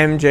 MJ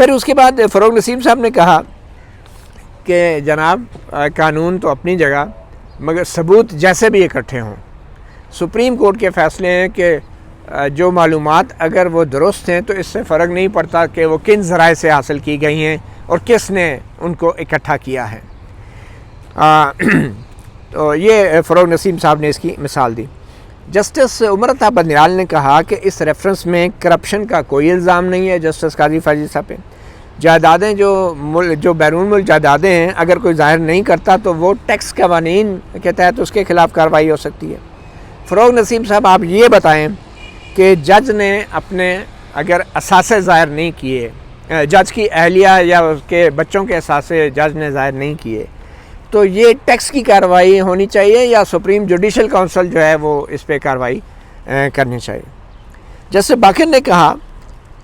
پھر اس کے بعد فروغ نسیم صاحب نے کہا کہ جناب قانون تو اپنی جگہ مگر ثبوت جیسے بھی اکٹھے ہوں. سپریم کورٹ کے فیصلے ہیں کہ جو معلومات اگر وہ درست ہیں تو اس سے فرق نہیں پڑتا کہ وہ کن ذرائع سے حاصل کی گئی ہیں اور کس نے ان کو اکٹھا کیا ہے. تو یہ فروغ نسیم صاحب نے اس کی مثال دی. جسٹس عمر عطا بدنیال نے کہا کہ اس ریفرنس میں کرپشن کا کوئی الزام نہیں ہے جسٹس قاضی فائز عیسیٰ پہ. جائیدادیں جو بیرون ملک جائیدادیں ہیں اگر کوئی ظاہر نہیں کرتا تو وہ ٹیکس قوانین کے تحت اس کے خلاف کارروائی ہو سکتی ہے. فروغ نسیم صاحب آپ یہ بتائیں کہ جج نے اپنے اگر اثاثے ظاہر نہیں کیے، جج کی اہلیہ یا اس کے بچوں کے اثاثے جج نے ظاہر نہیں کیے، تو یہ ٹیکس کی کارروائی ہونی چاہیے یا سپریم جوڈیشل کونسل جو ہے وہ اس پہ کارروائی کرنی چاہیے. جسٹس باقر نے کہا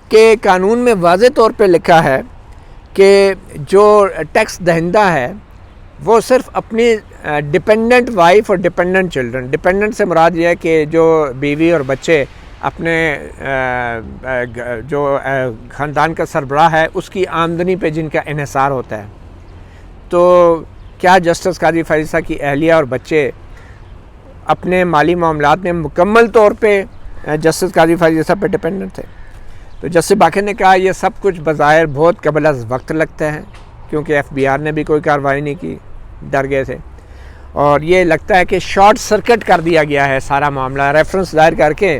کہ قانون میں واضح طور پہ لکھا ہے کہ جو ٹیکس دہندہ ہے وہ صرف اپنی ڈپینڈنٹ وائف اور ڈپینڈنٹ چلڈرن، ڈپینڈنٹ سے مراد یہ ہے کہ جو بیوی اور بچے اپنے جو خاندان کا سربراہ ہے اس کی آمدنی پہ جن کا انحصار ہوتا ہے. تو کیا جسٹس قاضی فائز عیسیٰ کی اہلیہ اور بچے اپنے مالی معاملات میں مکمل طور پہ جسٹس قاضی فائز عیسیٰ پہ ڈپینڈنٹ تھے؟ تو جسٹس باقر نے کہا یہ سب کچھ بظاہر بہت قبل از وقت لگتا ہے کیونکہ FBR نے بھی کوئی کارروائی نہیں کی، ڈر گئے تھے، اور یہ لگتا ہے کہ شارٹ سرکٹ کر دیا گیا ہے سارا معاملہ. ریفرنس دائر کر کے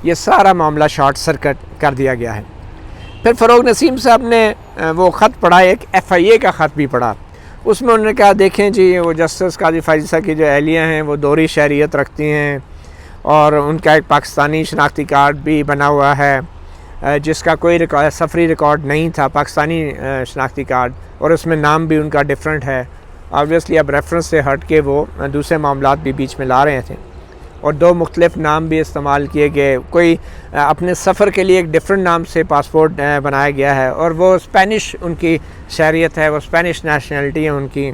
یہ سارا معاملہ شارٹ سرکٹ کر دیا گیا ہے. پھر فروغ نسیم صاحب نے وہ خط پڑھا، ایک FIA کا خط بھی پڑھا. اس میں انہوں نے کہا دیکھیں جی وہ جسٹس قاضی فائز عیسیٰ کی جو اہلیہ ہیں وہ دوہری شہریت رکھتی ہیں اور ان کا ایک پاکستانی شناختی کارڈ بھی بنا ہوا ہے جس کا کوئی سفری ریکارڈ نہیں تھا، پاکستانی شناختی کارڈ، اور اس میں نام بھی ان کا ڈیفرنٹ ہے. آبویسلی اب ریفرنس سے ہٹ کے وہ دوسرے معاملات بھی بیچ میں لا رہے تھے اور دو مختلف نام بھی استعمال کیے گئے. کوئی اپنے سفر کے لیے ایک ڈیفرنٹ نام سے پاسپورٹ بنایا گیا ہے اور وہ اسپینش ان کی شہریت ہے، وہ اسپینش نیشنلٹی ہے ان کی،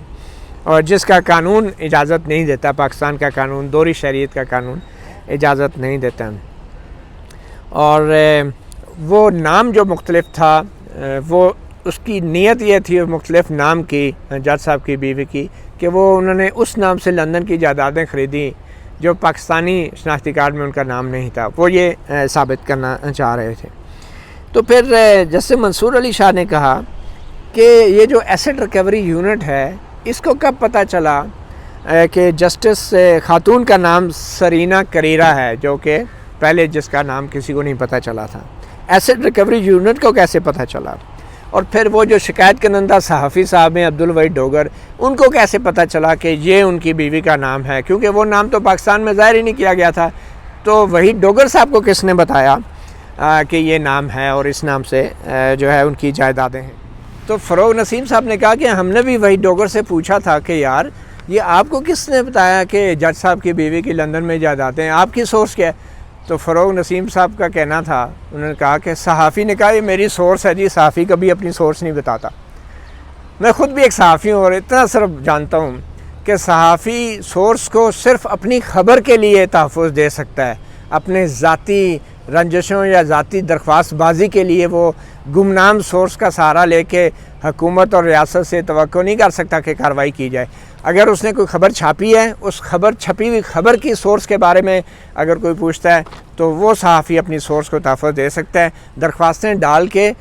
اور جس کا قانون اجازت نہیں دیتا، پاکستان کا قانون دوہری شہریت کا قانون اجازت نہیں دیتا. اور وہ نام جو مختلف تھا وہ اس کی نیت یہ تھی مختلف نام کی جج صاحب کی بیوی کی کہ وہ انہوں نے اس نام سے لندن کی جائیدادیں خریدیں جو پاکستانی شناختی کارڈ میں ان کا نام نہیں تھا، وہ یہ ثابت کرنا چاہ رہے تھے. تو پھر جسٹس منصور علی شاہ نے کہا کہ یہ جو ایسٹ ریکوری یونٹ ہے اس کو کب پتہ چلا کہ جسٹس خاتون کا نام سرینا کریرا ہے جو کہ پہلے جس کا نام کسی کو نہیں پتہ چلا تھا. ایسٹ ریکوری یونٹ کو کیسے پتہ چلا؟ اور پھر وہ جو شکایت کنندہ صحافی صاحب ہیں عبدالوحید ڈوگر، ان کو کیسے پتہ چلا کہ یہ ان کی بیوی کا نام ہے؟ کیونکہ وہ نام تو پاکستان میں ظاہر ہی نہیں کیا گیا تھا. تو وحید ڈوگر صاحب کو کس نے بتایا کہ یہ نام ہے اور اس نام سے جو ہے ان کی جائیدادیں ہیں؟ تو فروغ نسیم صاحب نے کہا کہ ہم نے بھی وحید ڈوگر سے پوچھا تھا کہ یار یہ آپ کو کس نے بتایا کہ جج صاحب کی بیوی کی لندن میں جائیدادیں ہیں، آپ کی سورس کیا ہے؟ تو فروغ نسیم صاحب کا کہنا تھا، انہوں نے کہا کہ صحافی نے کہا یہ میری سورس ہے جی، صحافی کبھی اپنی سورس نہیں بتاتا. میں خود بھی ایک صحافی ہوں اور اتنا صرف جانتا ہوں کہ صحافی سورس کو صرف اپنی خبر کے لیے تحفظ دے سکتا ہے، اپنے ذاتی رنجشوں یا ذاتی درخواست بازی کے لیے وہ گمنام سورس کا سہارا لے کے حکومت اور ریاست سے توقع نہیں کر سکتا کہ کارروائی کی جائے. اگر اس نے کوئی خبر چھاپی ہے، اس چھپی ہوئی خبر کی سورس کے بارے میں اگر کوئی پوچھتا ہے تو وہ صحافی اپنی سورس کو تحفظ دے سکتا ہے، درخواستیں ڈال کے.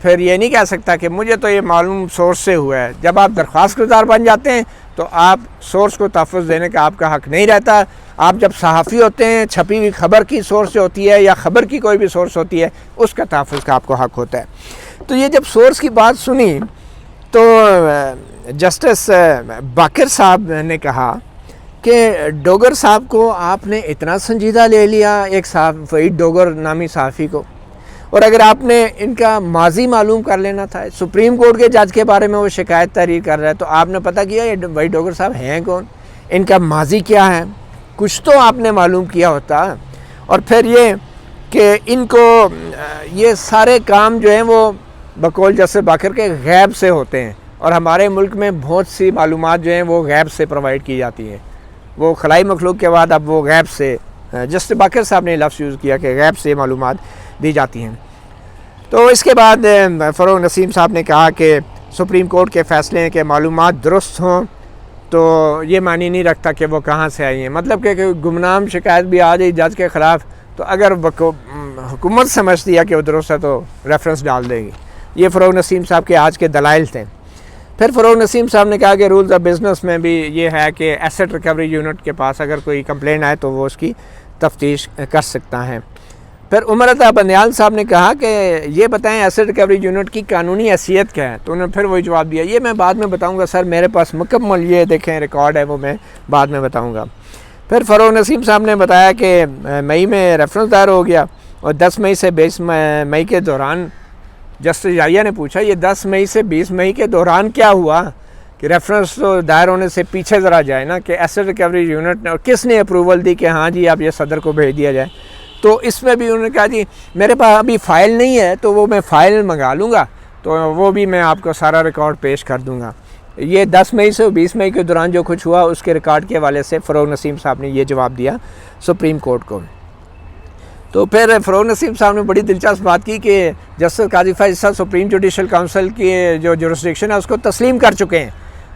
پھر یہ نہیں کہہ سکتا کہ مجھے تو یہ معلوم سورس سے ہوا ہے. جب آپ درخواست گزار بن جاتے ہیں تو آپ سورس کو تحفظ دینے کا آپ کا حق نہیں رہتا. آپ جب صحافی ہوتے ہیں، چھپی ہوئی خبر کی سورس سے ہوتی ہے یا خبر کی کوئی بھی سورس ہوتی ہے، اس کا تحفظ کا آپ کو حق ہوتا ہے. تو یہ جب سورس کی بات سنی تو جسٹس باقر صاحب نے کہا کہ ڈوگر صاحب کو آپ نے اتنا سنجیدہ لے لیا، ایک وحید ڈوگر نامی صحافی کو، اور اگر آپ نے ان کا ماضی معلوم کر لینا تھا، سپریم کورٹ کے جج کے بارے میں وہ شکایت تحریر کر رہا ہے، تو آپ نے پتہ کیا یہ وحید ڈوگر صاحب ہیں کون، ان کا ماضی کیا ہے، کچھ تو آپ نے معلوم کیا ہوتا. اور پھر یہ کہ ان کو یہ سارے کام جو ہیں وہ بقول جسٹس باقر کے غیب سے ہوتے ہیں، اور ہمارے ملک میں بہت سی معلومات جو ہیں وہ غیب سے پرووائڈ کی جاتی ہیں. وہ خلائی مخلوق کے بعد اب وہ غیب سے، جسٹس باقر صاحب نے لفظ یوز کیا کہ غیب سے معلومات دی جاتی ہیں. تو اس کے بعد فروغ نسیم صاحب نے کہا کہ سپریم کورٹ کے فیصلے ہیں کہ معلومات درست ہوں تو یہ معنی نہیں رکھتا کہ وہ کہاں سے آئی ہیں، مطلب کہ گمنام شکایت بھی آ جائے جج کے خلاف تو اگر حکومت سمجھتی ہے کہ وہ درست ہے تو ریفرنس ڈال دے گی۔ یہ فروغ نسیم صاحب کے آج کے دلائل تھے۔ پھر فروغ نسیم صاحب نے کہا کہ رولز آف بزنس میں بھی یہ ہے کہ ایسٹ ریکوری یونٹ کے پاس اگر کوئی کمپلین آئے تو وہ اس کی تفتیش کر سکتا ہے۔ پھر عمر عطا بندیال صاحب نے کہا کہ یہ بتائیں ایسٹ ریکوری یونٹ کی قانونی حیثیت کیا ہے، تو انہوں نے پھر وہی جواب دیا، یہ میں بعد میں بتاؤں گا سر، میرے پاس مکمل یہ دیکھیں ریکارڈ ہے، وہ میں بعد میں بتاؤں گا۔ پھر فروغ نسیم صاحب نے بتایا کہ مئی میں ریفرنس دائر ہو گیا اور 10 مئی سے 20 مئی کے دوران جسٹس جاریہ نے پوچھا یہ 10 مئی سے 20 مئی کے دوران کیا ہوا کہ ریفرنس تو دائر ہونے سے پیچھے ذرا جائے نا، کہ ایسٹ ریکوری یونٹ نے اور کس نے اپروول دی کہ ہاں جی اب یہ صدر کو بھیج دیا جائے۔ تو اس میں بھی انہوں نے کہا جی میرے پاس ابھی فائل نہیں ہے تو وہ میں فائل منگا لوں گا تو وہ بھی میں آپ کو سارا ریکارڈ پیش کر دوں گا۔ یہ 10 مئی سے 20 مئی کے دوران جو کچھ ہوا اس کے ریکارڈ کے حوالے سے فروغ نسیم صاحب نے یہ جواب دیا سپریم کورٹ کو۔ تو پھر فروغ نسیم صاحب نے بڑی دلچسپ بات کی کہ جسٹس قاضی فیاض عیسیٰ سپریم جوڈیشل کونسل کی جو جورسڈکشن ہے اس کو تسلیم کر چکے ہیں،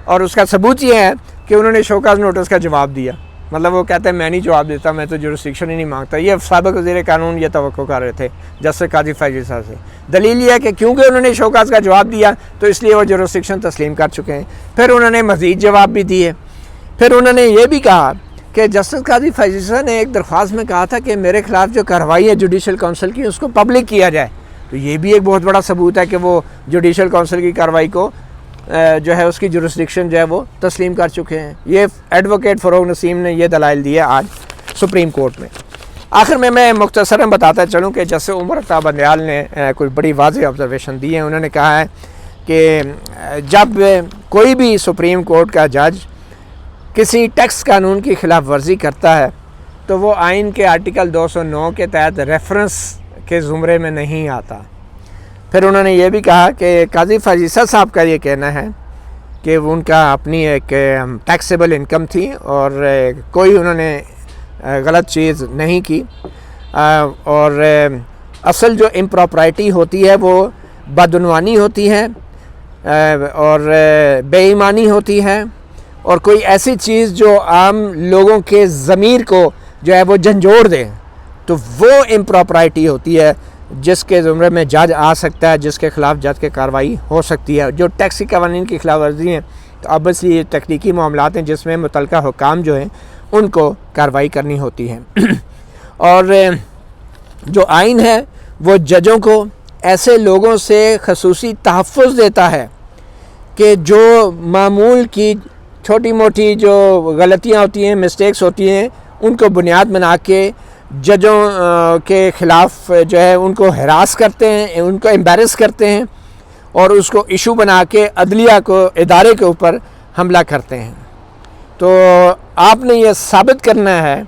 اور اس کا ثبوت یہ ہے کہ انہوں نے شوکاز نوٹس کا جواب دیا، مطلب وہ کہتے ہیں میں نہیں جواب دیتا، میں تو جورسڈکشن ہی نہیں مانگتا۔ یہ سابق وزیر قانون یہ توقع کر رہے تھے جسٹس قاضی فیاض عیسیٰ سے۔ دلیل یہ ہے کہ کیونکہ انہوں نے شوکاز کا جواب دیا تو اس لیے وہ جورسڈکشن تسلیم کر چکے ہیں۔ پھر انہوں نے مزید جواب بھی دیے۔ پھر انہوں نے یہ بھی کہا کہ جسٹس قاضی فیاض عیسیٰ نے ایک درخواست میں کہا تھا کہ میرے خلاف جو کارروائی ہے جوڈیشل کونسل کی اس کو پبلک کیا جائے، تو یہ بھی ایک بہت بڑا ثبوت ہے کہ وہ جوڈیشل کونسل کی کارروائی کو جو ہے اس کی جورسڈکشن جو ہے وہ تسلیم کر چکے ہیں۔ یہ ایڈوکیٹ فروغ نسیم نے یہ دلائل دیے آج سپریم کورٹ میں۔ آخر میں مختصراً بتاتا چلوں کہ جسٹس عمر عطا بندیال نے کوئی بڑی واضح آبزرویشن دی ہے۔ انہوں نے کہا ہے کہ جب کوئی بھی سپریم کورٹ کا جج کسی ٹیکس قانون کی خلاف ورزی کرتا ہے تو وہ آئین کے آرٹیکل 209 کے تحت ریفرنس کے زمرے میں نہیں آتا۔ پھر انہوں نے یہ بھی کہا کہ قاضی فیاض عیسیٰ صاحب کا یہ کہنا ہے کہ ان کا اپنی ایک ٹیکسیبل انکم تھی اور کوئی انہوں نے غلط چیز نہیں کی، اور اصل جو امپراپرائٹی ہوتی ہے وہ بدعنوانی ہوتی ہے اور بے ایمانی ہوتی ہے، اور کوئی ایسی چیز جو عام لوگوں کے ضمیر کو جو ہے وہ جھنجھوڑ دے، تو وہ امپراپرائٹی ہوتی ہے جس کے زمرے میں جج آ سکتا ہے، جس کے خلاف جج کی کارروائی ہو سکتی ہے۔ جو ٹیکسی قوانین کی خلاف ورزی ہیں تو ابویسلی یہ تکنیکی معاملات ہیں جس میں متعلقہ حکام جو ہیں ان کو کارروائی کرنی ہوتی ہے۔ اور جو آئین ہے وہ ججوں کو ایسے لوگوں سے خصوصی تحفظ دیتا ہے کہ جو معمول کی چھوٹی موٹی جو غلطیاں ہوتی ہیں، مسٹیکس ہوتی ہیں، ان کو بنیاد بنا کے ججوں کے خلاف جو ہے ان کو ہراس کرتے ہیں، ان کو امبیرس کرتے ہیں اور اس کو ایشو بنا کے عدلیہ کو ادارے کے اوپر حملہ کرتے ہیں۔ تو آپ نے یہ ثابت کرنا ہے،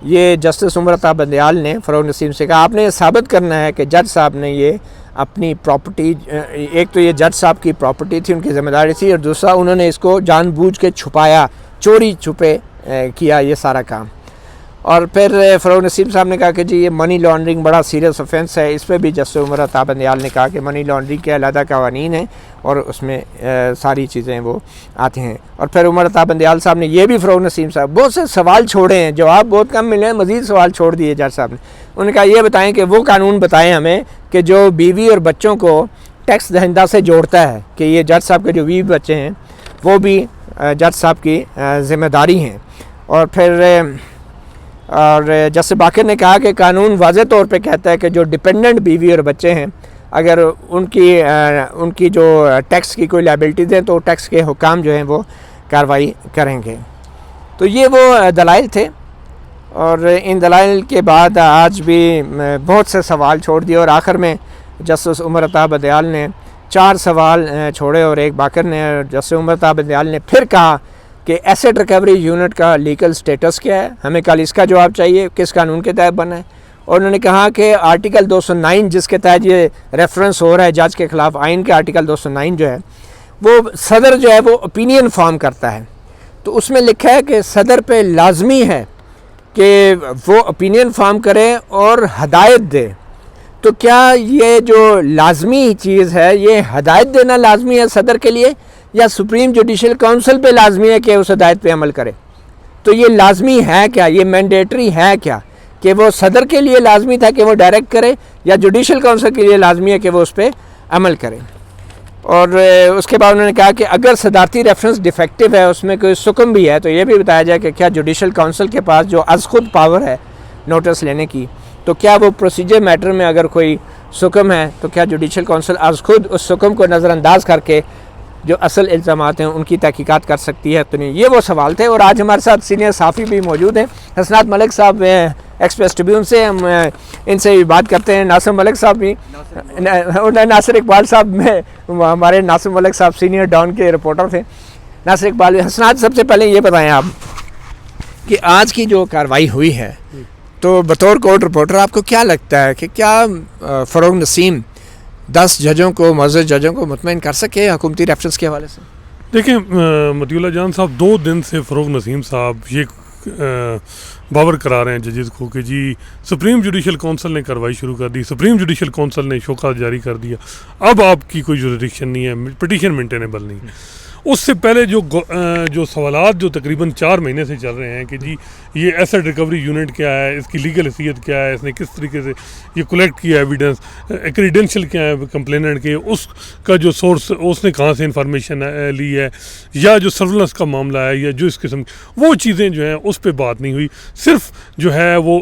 یہ جسٹس عمر عطا بندیال نے فروغ نسیم سے کہا آپ نے یہ ثابت کرنا ہے کہ جج صاحب نے یہ اپنی پراپرٹی، ایک تو یہ جج صاحب کی پراپرٹی تھی، ان کی ذمہ داری تھی، اور دوسرا انہوں نے اس کو جان بوجھ کے چھپایا، چوری چھپے کیا یہ سارا کام۔ اور پھر فروغ نسیم صاحب نے کہا کہ جی یہ منی لانڈرنگ بڑا سیریس آفینس ہے، اس پہ بھی جسٹس عمر عطا بندیال نے کہا کہ منی لانڈرنگ کے علیحدہ قوانین ہیں اور اس میں ساری چیزیں وہ آتی ہیں۔ اور پھر عمر عطا بندیال صاحب نے یہ بھی فروغ نسیم صاحب بہت سے سوال چھوڑے ہیں، جواب بہت کم ملے ہیں، مزید سوال چھوڑ دیے جج صاحب نے۔ انہوں نے کہا یہ بتائیں کہ وہ قانون بتائیں ہمیں کہ جو بیوی اور بچوں کو ٹیکس دہندہ سے جوڑتا ہے، کہ یہ جج صاحب کے جو بیوی بچے ہیں وہ بھی جج صاحب کی ذمہ داری ہیں۔ اور پھر جسٹس باقر نے کہا کہ قانون واضح طور پہ کہتا ہے کہ جو ڈپینڈنٹ بیوی اور بچے ہیں اگر ان کی جو ٹیکس کی کوئی لائبلٹیز ہیں تو ٹیکس کے حکام جو ہیں وہ کارروائی کریں گے۔ تو یہ وہ دلائل تھے، اور ان دلائل کے بعد آج بھی بہت سے سوال چھوڑ دیے، اور آخر میں جسٹس عمر عطا بندیال نے 4 سوال چھوڑے اور ایک باقر نے۔ جسٹس عمر عطا بندیال نے پھر کہا کہ ایسٹ ریکوری یونٹ کا لیگل سٹیٹس کیا ہے، ہمیں کل اس کا جواب چاہیے، کس قانون کے تحت بنا ہے۔ اور انہوں نے کہا کہ آرٹیکل 209 جس کے تحت یہ ریفرنس ہو رہا ہے جج کے خلاف، آئین کے آرٹیکل 209 جو ہے وہ صدر جو ہے وہ اوپینین فارم کرتا ہے، تو اس میں لکھا ہے کہ صدر پہ لازمی ہے کہ وہ اوپینین فارم کرے اور ہدایت دے تو کیا یہ جو لازمی چیز ہے یہ ہدایت دینا لازمی ہے صدر کے لیے, یا سپریم جوڈیشل کونسل پہ لازمی ہے کہ اس ہدایت پہ عمل کرے؟ تو یہ لازمی ہے کیا, یہ مینڈیٹری ہے کیا کہ وہ صدر کے لیے لازمی تھا کہ وہ ڈائریکٹ کرے, یا جوڈیشل کونسل کے لیے لازمی ہے کہ وہ اس پہ عمل کرے؟ اور اس کے بعد انہوں نے کہا کہ اگر صدارتی ریفرنس ڈیفیکٹو ہے, اس میں کوئی سکم بھی ہے, تو یہ بھی بتایا جائے کہ کیا جوڈیشل کونسل کے پاس جو از خود پاور ہے نوٹس لینے کی, تو کیا وہ پروسیجر میٹر میں اگر کوئی سکم ہے تو کیا جوڈیشل کونسل از خود اس سکم کو نظر انداز کر کے جو اصل الزامات ہیں ان کی تحقیقات کر سکتی ہے؟ تو نہیں, یہ وہ سوال تھے. اور آج ہمارے ساتھ سینئر صحافی بھی موجود ہیں, حسنات ملک صاحب ایکسپریس ٹریبیون سے, ہم ان سے بھی بات کرتے ہیں. ناصر ملک صاحب بھی, ناصر اقبال صاحب میں ہمارے ناصر ملک صاحب سینئر ڈان کے رپورٹر تھے. ناصر اقبال بھی. حسنات, سب سے پہلے یہ بتائیں آپ کہ آج کی جو کارروائی ہوئی ہے تو بطور کورٹ رپورٹر آپ کو کیا لگتا ہے کہ کیا فروغ نسیم 10 ججوں کو, معزز ججوں کو مطمئن کر سکے حکومتی ریفرنس کے حوالے سے؟ دیکھیں مطیع اللہ جان صاحب 2 دن سے فروغ نسیم صاحب یہ باور کرا رہے ہیں ججز کو کہ جی سپریم جوڈیشل کونسل نے کارروائی شروع کر دی, سپریم جوڈیشل کونسل نے شوکات جاری کر دیا, اب آپ کی کوئی جوریڈکشن نہیں ہے, پٹیشن مینٹینیبل نہیں ہے. اس سے پہلے جو سوالات جو تقریباً 4 مہینے سے چل رہے ہیں کہ جی یہ ایسٹ ریکوری یونٹ کیا ہے, اس کی لیگل حیثیت کیا ہے, اس نے کس طریقے سے یہ کلیکٹ کیا ایویڈنس, کریڈینشیل کیا ہے کمپلیننٹ کے, اس کا جو سورس اس نے کہاں سے انفارمیشن لی ہے, یا جو سرولنس کا معاملہ ہے, یا جو اس قسم وہ چیزیں جو ہیں اس پہ بات نہیں ہوئی. صرف جو ہے وہ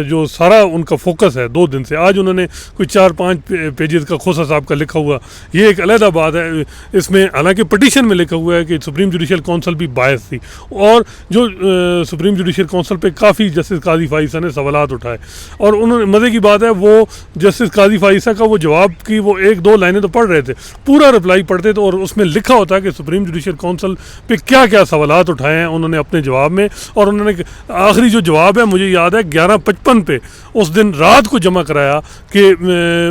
جو سارا ان کا فوکس ہے 2 دن سے, آج انہوں نے کوئی 4-5 پیجز کا کھوسا صاحب کا لکھا ہوا, یہ ایک علیحدہ بات ہے. اس میں حالانکہ پٹیشن میں لکھا ہوا ہے کہ سپریم جوڈیشل کونسل بھی باعث تھی, اور جو سپریم جوڈیشل کونسل پہ کافی جسٹس قاضی فائزہ نے سوالات اٹھائے, اور انہوں نے مزے کی بات ہے وہ جسٹس قاضی فائزہ کا وہ جواب کی وہ 1-2 لائنیں تو پڑھ رہے تھے, پورا رپلائی پڑھتے تھے, اور اس میں لکھا ہوتا ہے کہ سپریم جوڈیشل کونسل پہ کیا کیا سوالات اٹھائے ہیں انہوں نے اپنے جواب میں. اور انہوں نے آخری جو جواب ہے مجھے یاد ہے 11:55 پہ اس دن رات کو جمع کرایا کہ,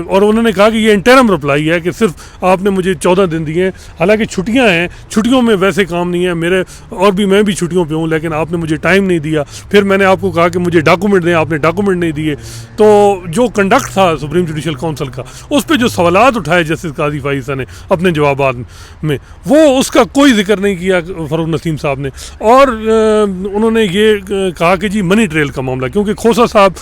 اور انہوں نے کہا کہ یہ انٹرم رپلائی ہے کہ صرف آپ نے مجھے 14 دن دیے ہیں, حالانکہ چھٹیاں ہیں, چھٹیوں میں ویسے کام نہیں ہے میرے, اور بھی میں بھی چھٹیوں پہ ہوں, لیکن آپ نے مجھے ٹائم نہیں دیا. پھر میں نے آپ کو کہا کہ مجھے ڈاکومنٹ دیں, آپ نے ڈاکومنٹ نہیں دیے. تو جو کنڈکٹ تھا سپریم جوڈیشل کونسل کا, اس پہ جو سوالات اٹھائے جسٹس قاضی فائزہ نے اپنے جوابات میں, وہ اس کا کوئی ذکر نہیں کیا فروغ نسیم صاحب نے. اور انہوں نے یہ کہا کہ جی منی ٹریل کا معاملہ, کیونکہ کھوسا صاحب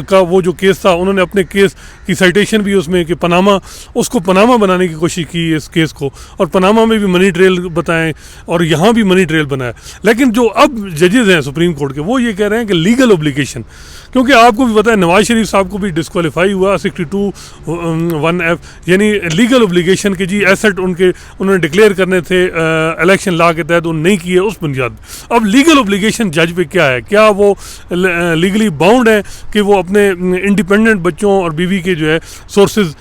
کا وہ جو کیس تھا انہوں نے اپنے کیس کی سائٹیشن بھی اس میں کہ پاناما, اس کو پاناما بنانے کی کوشش کی اس کیس کو, اور پاناما میں بھی منی ٹریل بتائیں اور یہاں بھی منی ٹریل بنایا. لیکن جو اب ججز ہیں سپریم کورٹ کے وہ یہ کہہ رہے ہیں کہ لیگل اوبلیگیشن, کیونکہ آپ کو بھی پتہ ہے نواز شریف صاحب کو بھی ڈسکوالیفائی ہوا 62(1)F, یعنی لیگل اوبلیگیشن کہ جی ایسٹ انہوں نے ڈکلیئر کرنے تھے الیکشن لا کے تحت, انہوں نے نہیں کیے اس بنیاد. اب لیگل اوبلیگیشن جج پہ کیا ہے, کیا وہ لیگلی باؤنڈ ہیں کہ وہ اپنے انڈیپینڈنٹ بچوں اور بیوی کے جو ہے سورسز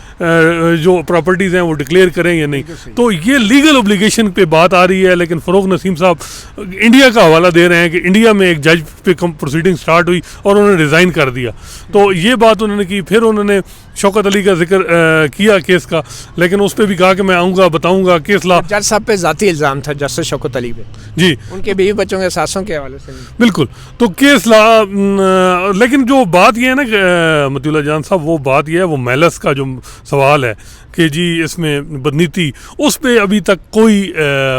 جو پراپرٹیز ہیں وہ ڈکلیئر کریں یا نہیں. تو یہ لیگل اوبلیگیشن پہ بات آ رہی ہے. لیکن فروغ نسیم صاحب انڈیا کا حوالہ دے رہے ہیں کہ انڈیا میں ایک جج پہ پروسیڈنگ سٹارٹ ہوئی اور انہوں نے ریزائن کر دیا. تو یہ بات انہوں نے کی. پھر انہوں نے شوکت علی کا ذکر کیا کیس کا, لیکن اس پہ بھی کہا کہ میں آؤں گا بتاؤں گا کیس لا. جج صاحب پہ ذاتی الزام تھا جسٹس شوکت علی پہ, جی ان کے بیوی بچوں کے ساسوں کے حوالے سے. بالکل, تو کیس لا. لیکن جو بات یہ ہے نا کہ مطیع اللہ جان صاحب, وہ بات یہ ہے وہ میلس کا جو سوال ہے کہ جی اس میں بدنیتی, اس پہ ابھی تک کوئی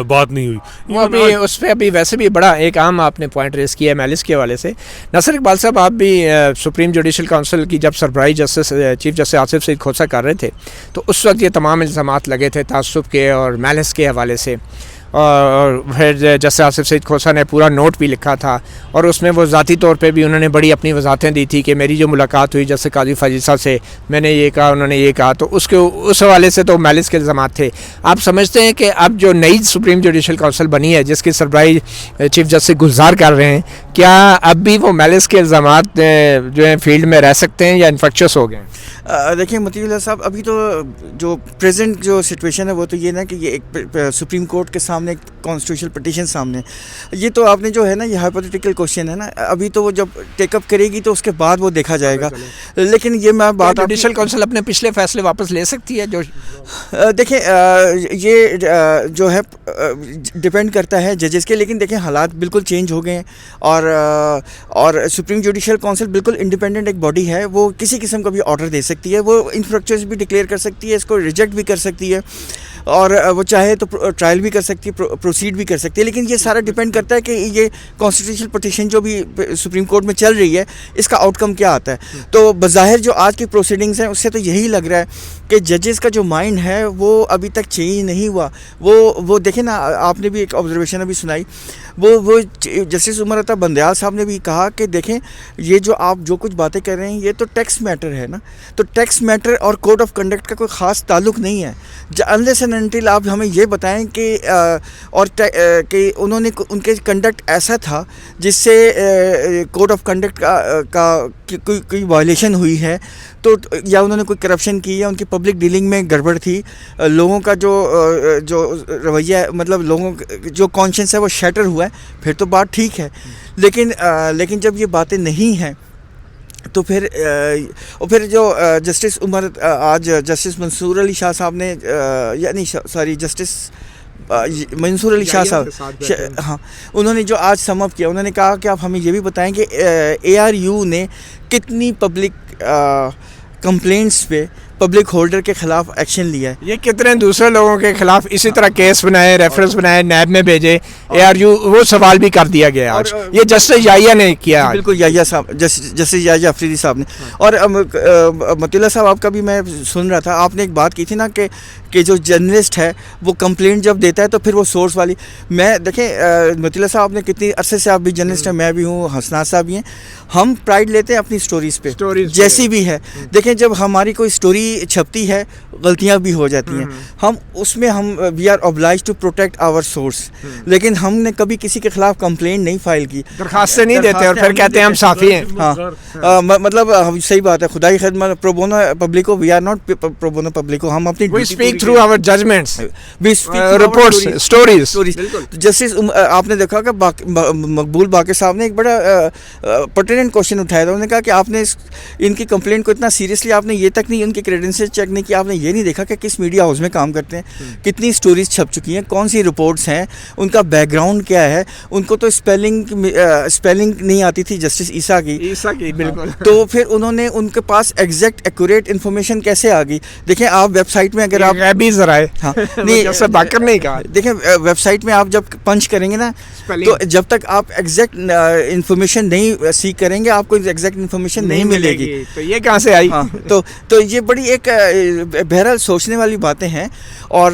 بات نہیں ہوئی. وہ ابھی اس پہ ابھی ویسے بھی بڑا ایک عام آپ نے پوائنٹ ریز کیا ہے میلس کے حوالے سے. ناصر اقبال صاحب, آپ بھی سپریم جوڈیشل کونسل کی جب سربراہی جسٹس چیف جسٹس آصف سعید کھوسا کر رہے تھے تو اس وقت یہ تمام الزامات لگے تھے تعصب کے اور میلس کے حوالے سے, اور پھر جسٹس آصف سعید کھوسا نے پورا نوٹ بھی لکھا تھا, اور اس میں وہ ذاتی طور پہ بھی انہوں نے بڑی اپنی وضاحتیں دی تھی کہ میری جو ملاقات ہوئی جسٹس قاضی فائزہ سے, میں نے یہ کہا, انہوں نے یہ کہا. تو اس حوالے سے تو میلس کے الزامات تھے. آپ سمجھتے ہیں کہ اب جو نئی سپریم جوڈیشل کونسل بنی ہے جس کی سربراہی چیف جسٹس گلزار کر رہے ہیں, کیا اب بھی وہ میلس کے الزامات جو ہیں فیلڈ میں رہ سکتے ہیں یا انفیکشس ہو گئے ہیں؟ دیکھیں مطیع اللہ صاحب, ابھی تو جو پریزنٹ جو سچویشن ہے وہ تو یہ نا کہ یہ ایک سپریم کورٹ کے سامنے سامنے کانسٹیٹیوشنل پٹیشن سامنے. یہ تو آپ نے جو ہے نا یہ ہائپوتھیٹیکل کوشچن ہے نا, ابھی تو وہ جب ٹیک اپ کرے گی تو اس کے بعد وہ دیکھا جائے گا. لیکن یہ میں بات جوڈیشل کونسل اپنے پچھلے فیصلے واپس لے سکتی ہے؟ جو دیکھیں یہ جو ہے ڈپینڈ کرتا ہے ججز کے, لیکن دیکھیں حالات بالکل چینج ہو گئے ہیں, اور سپریم جوڈیشل کونسل بالکل انڈیپینڈنٹ ایک باڈی ہے, وہ کسی قسم کا بھی آرڈر دے سکتی ہے, وہ انفریکچرز بھی ڈکلیئر کر سکتی ہے, اس کو ریجیکٹ بھی کر سکتی ہے, اور وہ چاہے تو ٹرائل بھی کر سکتی ہے, پروسیڈ بھی کر سکتی ہے. لیکن یہ سارا ڈیپینڈ کرتا ہے کہ یہ کانسٹیٹیوشنل پٹیشن جو بھی سپریم کورٹ میں چل رہی ہے اس کا آؤٹ کم کیا آتا ہے. تو بظاہر جو آج کی پروسیڈنگز ہیں اس سے تو یہی لگ رہا ہے کہ ججز کا جو مائنڈ ہے وہ ابھی تک چینج نہیں ہوا. وہ دیکھیں نا, آپ نے بھی ایک آبزرویشن ابھی سنائی, وہ جسٹس عمر عطا بندیال صاحب نے بھی کہا کہ دیکھیں یہ جو آپ جو کچھ باتیں کر رہے ہیں یہ تو ٹیکس میٹر ہے نا, تو ٹیکس میٹر اور کوڈ آف کنڈکٹ کا کوئی خاص تعلق نہیں ہے. انلیس اینڈ انٹل آپ ہمیں یہ بتائیں کہ کہ انہوں نے ان کے کنڈکٹ ایسا تھا جس سے کوڈ آف کنڈکٹ کا کوئی وائلیشن ہوئی ہے, تو یا انہوں نے کوئی کرپشن کی, یا ان کی پبلک ڈیلنگ میں گڑبڑ تھی, لوگوں کا جو رویہ ہے, مطلب لوگوں جو کانشنس ہے وہ شیٹر ہوا ہے, پھر تو بات ٹھیک ہے. لیکن جب یہ باتیں نہیں ہیں تو پھر جو جسٹس آج جسٹس منصور علی شاہ صاحب نے, یعنی سوری جسٹس منصور علی شاہ صاحب, ہاں, انہوں نے جو آج سم اپ کیا, انہوں نے کہا کہ آپ ہمیں یہ بھی بتائیں کہ ARU نے کتنی پبلک کمپلینٹس پہ پبلک ہولڈر کے خلاف ایکشن لیا ہے, یہ کتنے دوسرے لوگوں کے خلاف اسی طرح کیس بنائے, ریفرنس بنائے, نیب میں بھیجے, ARU وہ سوال بھی کر دیا گیا آج. یہ جسٹس یاہیا نے کیا, بالکل یاہیا صاحب, جسٹس یاہیا افریدی صاحب نے. اور مطیع اللہ صاحب آپ کا بھی میں سن رہا تھا, آپ نے ایک بات کی تھی نا کہ جو جرنلسٹ ہے وہ کمپلینٹ جب دیتا ہے تو پھر وہ سورس والی, میں دیکھیں مطیع اللہ صاحب نے کتنی عرصے سے, آپ بھی جرنلسٹ ہیں, میں بھی ہوں, حسنات صاحب بھی ہیں, ہم پرائڈ لیتے ہیں اپنی سٹوریز پہ جیسی بھی ہے. دیکھیں جب ہماری کوئی سٹوری چھپتی ہے غلطیاں بھی ہو جاتی ہیں, ہم اس میں we are obliged to protect our source, لیکن ہم نے کبھی کسی کے خلاف کمپلینٹ نہیں فائل کی, درخواستیں نہیں دیتے اور پھر کہتے ہیں ہم صافی ہیں. ہاں مطلب صحیح بات ہے, خدائی خدمت pro bono publico, we are not pro bono publico, ہم اپنی we speak through our judgments, reports, stories. Justice آپ نے دیکھا کہ مقبول باقر صاحب نے ایک بڑا پرٹیننٹ کوشچن اٹھایا تھا, انہوں نے کہا کہ آپ نے ان کی کمپلینٹ کو اتنا سیریسلی آپ نے یہ تک نہیں, ان کی کریڈنشیل چیک نہیں کیا, آپ نے یہ نہیں دیکھا کہ کس میڈیا ہاؤس میں کام کرتے ہیں, کتنی سٹوریز چھپ چکی ہیں, کون سی رپورٹس ہیں, ان کا بیک گراؤنڈ کیا ہے. ان کو تو اسپیلنگ نہیں آتی تھی جسٹس عیسیٰ کی, بالکل, تو پھر انہوں نے ان کے پاس ایگزیکٹ ایکوریٹ انفارمیشن کیسے آ گئی. دیکھیں آپ ویب سائٹ میں اگر آپ غیبی ذرائع, ہاں نہیں باقر نہیں کہا, دیکھیں ویب سائٹ میں آپ جب پنچ کریں گے نا تو جب تک آپ ایگزیکٹ انفارمیشن نہیں سیکھ کریں گے آپ کو ایگزیکٹ انفارمیشن نہیں ملے گی. تو یہ کہاں سے آئی؟ ہاں تو یہ بڑی ایک بہرحال سوچنے والی باتیں ہیں, اور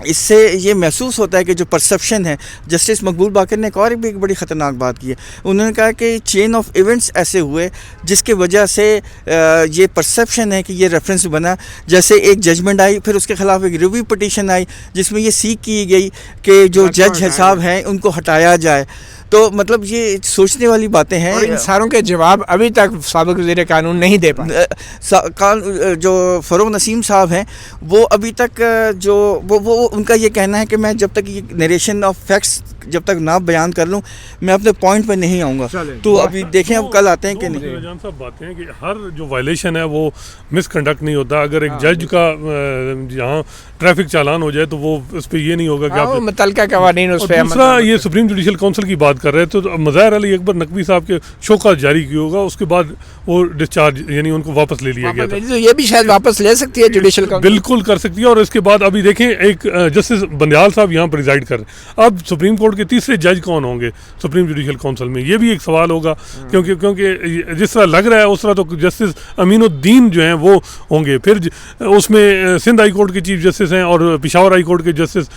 اس سے یہ محسوس ہوتا ہے کہ جو پرسیپشن ہے. جسٹس مقبول باقر نے ایک اور بھی ایک بڑی خطرناک بات کی ہے, انہوں نے کہا کہ چین آف ایونٹس ایسے ہوئے جس کی وجہ سے یہ پرسیپشن ہے کہ یہ ریفرنس بنا, جیسے ایک ججمنٹ آئی, پھر اس کے خلاف ایک ریویو پٹیشن آئی جس میں یہ سیکھ کی گئی کہ جو جج صاحب ہیں ان کو ہٹایا جائے. تو مطلب یہ سوچنے والی باتیں ہیں, اور ان ساروں کے جواب ابھی تک سابق وزیر قانون نہیں دے پائے. جو فروغ نسیم صاحب ہیں وہ ابھی تک جو وہ ان کا یہ کہنا ہے کہ میں جب تک یہ نیریشن آف فیکٹس جب تک نہ بیان کر لوں میں اپنے پوائنٹ پہ نہیں آؤں گا. تو ابھی دیکھیں اب کل آتے ہیں کہ نہیں. جان صاحب باتیں ہیں کہ ہر جو وائلیشن ہے وہ مس کنڈکٹ نہیں ہوتا. اگر ایک جج کا جہاں ٹریفک چالان ہو جائے تو وہ اس پہ یہ نہیں ہوگا کہ آپ متعلقہ قوانین اس پہ. دوسرا یہ سپریم جوڈیشل کونسل کی بات کر رہے تھے تو مظاہر علی اکبر نقوی صاحب کے شوکات جاری کی ہوگا, اس کے بعد وہ ڈسچارج یعنی ان کو واپس لے لیا گیا تھا. یہ بھی شاید واپس لے سکتی ہے جوڈیشل کونسل, بالکل کر سکتی ہے. اور اس کے بعد ابھی دیکھیں ایک جسٹس بندیال صاحب یہاں پر ریزائڈ کر رہے ہیں, اب سپریم کورٹ کے تیسرے جج کون ہوں گے سپریم جوڈیشل کونسل میں, یہ بھی ایک سوال ہوگا. کیونکہ جس طرح لگ رہا ہے اس طرح تو جسٹس امین الدین جو ہیں وہ ہوں گے. پھر اس میں سندھ ہائی کورٹ کے چیف جسٹس ہیں اور پشاور ہائی کورٹ کے جسٹس.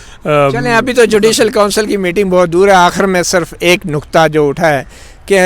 چلیں ابھی تو جوڈیشل کونسل کی میٹنگ بہت دور ہے. آخر میں صرف ایک نقطہ جو اٹھا ہے کہ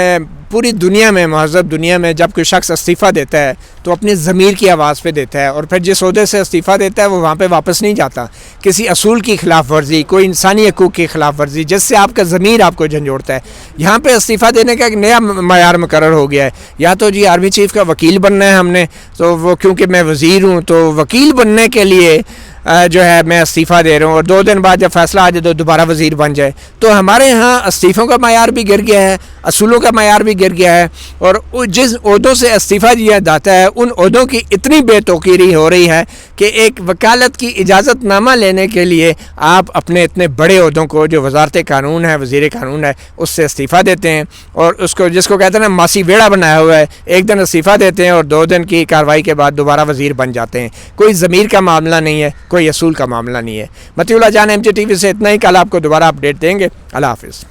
پوری دنیا میں, مہذب دنیا میں, جب کوئی شخص استعفیٰ دیتا ہے تو اپنی ضمیر کی آواز پہ دیتا ہے, اور پھر جس عہدے سے استعفیٰ دیتا ہے وہ وہاں پہ واپس نہیں جاتا. کسی اصول کی خلاف ورزی, کوئی انسانی حقوق کی خلاف ورزی جس سے آپ کا ضمیر آپ کو جھنجھوڑتا ہے, یہاں پہ استعفیٰ دینے کا ایک نیا معیار مقرر ہو گیا ہے. یا تو جی آرمی چیف کا وکیل بننا ہے ہم نے, تو وہ کیونکہ میں وزیر ہوں تو وکیل بننے کے لیے جو ہے میں استعفیٰ دے رہا ہوں اور 2 دن بعد جب فیصلہ آ جائے تو دوبارہ وزیر بن جائے. تو ہمارے ہاں استعفوں کا معیار بھی گر گیا ہے, اصولوں کا معیار بھی گر گیا ہے, اور جس عہدوں سے استعفیٰ دیا جاتا ہے ان عہدوں کی اتنی بے توقیری ہو رہی ہے کہ ایک وکالت کی اجازت نامہ لینے کے لیے آپ اپنے اتنے بڑے عہدوں کو جو وزارت قانون ہے, وزیر قانون ہے, اس سے استعفیٰ دیتے ہیں, اور اس کو جس کو کہتے ہیں نا ماسی ویڑا بنایا ہوا ہے, ایک دن استعفیٰ دیتے ہیں اور 2 دن کی کارروائی کے بعد دوبارہ وزیر بن جاتے ہیں. کوئی ضمیر کا معاملہ نہیں ہے, کوئی اصول کا معاملہ نہیں ہے. مطیع اللہ جان MJ TV سے اتنا ہی. کل آپ کو دوبارہ اپڈیٹ دیں گے. اللہ حافظ.